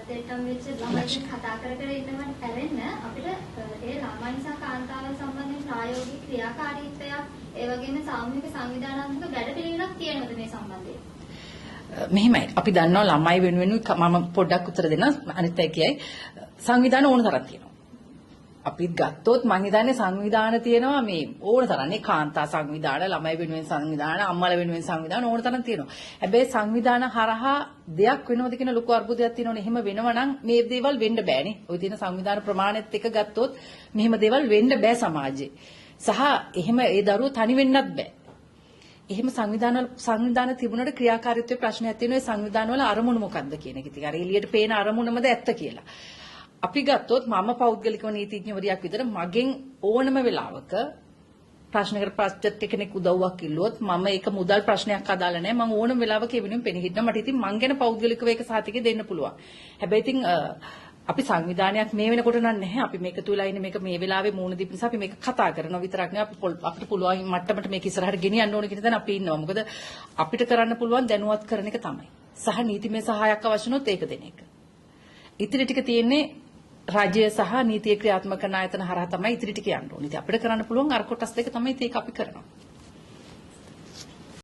දෙට්ටම් වෙච්ච ළමයින් කතා කර කර ඉන්නවට ඇරෙන්න අපිට ඒ ළමයි නිසා කාන්තාවන් සම්බන්ධයෙන් ප්‍රායෝගික ක්‍රියාකාරීත්වයක් ඒ වගේම සාමූහික සංවිධානාත්මක වැඩපිළිවෙලක් තියෙනවද මේ සම්බන්ධයෙන්? මෙහෙමයි. අපි දන්නවා ළමයි වෙනුවෙන් මම පොඩ්ඩක් උත්තර දෙන්න අනිත් අය කියයි. සංවිධාන ඕන තරම් තියෙනවා. අපිත් ගත්තොත් මං හිතන්නේ සංවිධාන තියෙනවා මේ ඕන තරම්නේ කාන්තා සංවිධාන, ළමයි වෙනුවෙන් සංවිධාන, අම්මලා වෙනුවෙන් සංවිධාන ඕන තරම් තියෙනවා. හැබැයි සංවිධාන හරහා දෙයක් වෙනවද කියන ලොකු අර්බුදයක් තියෙනවනේ. එහෙම වෙනවනම් මේ දේවල් වෙන්න බෑනේ. ওই තියෙන සංවිධාන ප්‍රමාණයත් එක ගත්තොත් මෙහෙම දේවල් වෙන්න බෑ සමාජේ. සහ එහෙම ඒ දරුවෝ තනි වෙන්නත් බෑ. එහෙම සංවිධාන තිබුණාට ක්‍රියාකාරීත්වයේ ප්‍රශ්නයක් තියෙනවා. ඒ සංවිධාන වල අරමුණු මොකක්ද කියන එක. ඉතින් අර එළියට පේන අරමුණමද ඇත්ත කියලා. අපි ගත්තොත් මම පෞද්ගලිකව නීතිඥවරියක් විතර මගෙන් ඕනම වෙලාවක ප්‍රශ්නකට පස්චත් කෙනෙක් උදව්වක් ඉල්ලුවොත් මම ඒක මුදල් ප්‍රශ්නයක් අදාළ නැහැ. මම ඕනම වෙලාවක ඒ වෙනුවෙන් පෙනී හිටනවා. මට ඉතින් මං ගැන පෞද්ගලිකව ඒක සාතිකය දෙන්න පුළුවන්. හැබැයි ඉතින් අපි සංවිධානයක් මේ වෙනකොට නැහැ. අපි මේක තුලා ඉන්නේ මේක මේ වෙලාවේ මූණ දීපු නිසා අපි මේක කතා කරනවා විතරක් නෙවෙයි අපිට පුළුවන් මට්ටමට මේක ඉස්සරහට ගෙනියන්න ඕන කියන තැන අපි ඉන්නවා. මොකද අපිට කරන්න පුළුවන් දැනුවත් කරන එක තමයි. සහ නීතිමය සහායක් අවශ්‍ය නොත් ඒක දෙන එක. ඉතින් ටික තියෙන්නේ රාජ්‍ය සහ නීතිය ක්‍රියාත්මක කරන ආයතන හරහා තමයි ඉතිරි ටික යන්න ඕනේ. ඉතින් අපිට කරන්න පුළුවන් අර කොටස් දෙක තමයි ඒක අපි කරනවා.